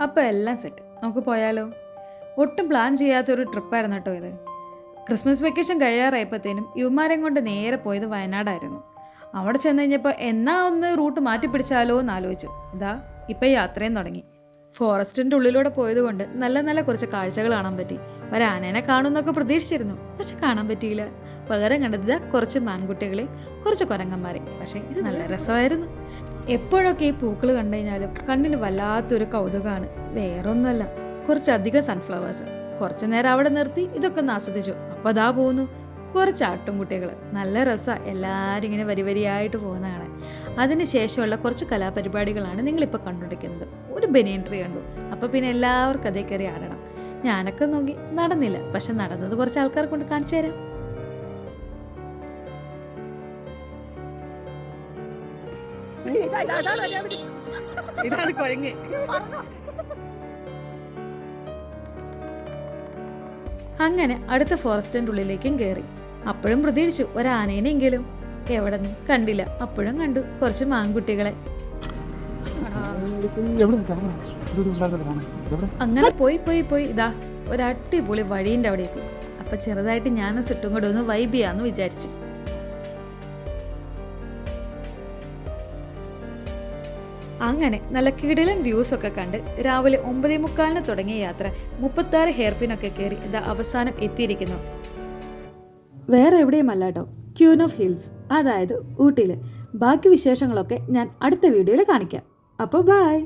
അപ്പോൾ എല്ലാം സെറ്റ്, നമുക്ക് പോയാലോ? ഒട്ടും പ്ലാൻ ചെയ്യാത്തൊരു ട്രിപ്പായിരുന്നു കേട്ടോ ഇത്. ക്രിസ്മസ് വെക്കേഷൻ കഴിയാറായപ്പോഴത്തേനും യുവമാരെയും കൊണ്ട് നേരെ പോയത് വയനാടായിരുന്നു. അവിടെ ചെന്ന് കഴിഞ്ഞപ്പോൾ എന്നാ ഒന്ന് റൂട്ട് മാറ്റി പിടിച്ചാലോ എന്ന് ആലോചിച്ചു. ഇതാ ഇപ്പം യാത്രയും തുടങ്ങി. ഫോറസ്റ്റിൻ്റെ ഉള്ളിലൂടെ പോയതുകൊണ്ട് നല്ല നല്ല കുറച്ച് കാഴ്ചകൾ കാണാൻ പറ്റി. ഒരാനേനെ കാണുമെന്നൊക്കെ പ്രതീക്ഷിച്ചിരുന്നു, പക്ഷെ കാണാൻ പറ്റിയില്ല. പകരം കണ്ടത് കുറച്ച് മാൻകുട്ടികളെയും കുറച്ച് കുരങ്ങന്മാരെയും. പക്ഷേ ഇത് നല്ല രസമായിരുന്നു. എപ്പോഴൊക്കെ ഈ പൂക്കൾ കണ്ടു കഴിഞ്ഞാലും കണ്ണിന് വല്ലാത്തൊരു കൗതുകമാണ്. വേറൊന്നുമല്ല, കുറച്ചധികം സൺഫ്ലവേഴ്സ്. കുറച്ചു നേരം അവിടെ നിർത്തി ഇതൊക്കെ ഒന്ന് ആസ്വദിച്ചു. അപ്പോൾ അതാ പോകുന്നു കുറച്ച് ആട്ടുംകുട്ടികൾ. നല്ല രസമാണ്, എല്ലാവരും ഇങ്ങനെ വരി വരിയായിട്ട് പോകുന്നതാണ്. അതിന് ശേഷമുള്ള കുറച്ച് കലാപരിപാടികളാണ് നിങ്ങളിപ്പോൾ കണ്ടുകൊണ്ടിരിക്കുന്നത്. ഒരു ബനിയൻ ട്രീ കണ്ടു, അപ്പോൾ പിന്നെ എല്ലാവർക്കും അതേ കയറി ആടണം. ഞാനൊക്കെ നോക്കി, നടന്നില്ല. പക്ഷെ നടന്നത് കുറച്ച് ആൾക്കാരെ കൊണ്ട് കാണിച്ചു തരാം. ഇതാണ് കുരങ്ങ്. അങ്ങനെ അടുത്ത ഫോറസ്റ്റിൻ്റെ ഉള്ളിലേക്കും കയറി. അപ്പോഴും പ്രതീക്ഷിച്ചു ഒരാനേനെങ്കിലും. എവിടെ നിന്ന് കണ്ടില്ല. അപ്പോഴും കണ്ടു കുറച്ച് മാൻകുട്ടികളെ. അങ്ങനെ പോയി പോയി പോയി ഇതാ ഒരു അടിപൊളി വഴീൻ്റെ അവിടെ എത്തി. അപ്പം ചെറുതായിട്ട് ഞാനും സിട്ടും കൂടെ ഒന്ന് വൈബ് ചെയ്യാമെന്ന് വിചാരിച്ചു. അങ്ങനെ നല്ല കിടിലൻ വ്യൂസൊക്കെ കണ്ട് രാവിലെ 9:45 തുടങ്ങിയ യാത്ര 36 ഹെയർപിനൊക്കെ കയറി ഇതാ അവസാനം എത്തിയിരിക്കുന്നു. വേറെ എവിടെയുമല്ല കേട്ടോ, ക്യൂൻ ഓഫ് ഹിൽസ്, അതായത് ഊട്ടിയിൽ. ബാക്കി വിശേഷങ്ങളൊക്കെ ഞാൻ അടുത്ത വീഡിയോയിൽ കാണിക്കാം. അപ്പോൾ ബൈ.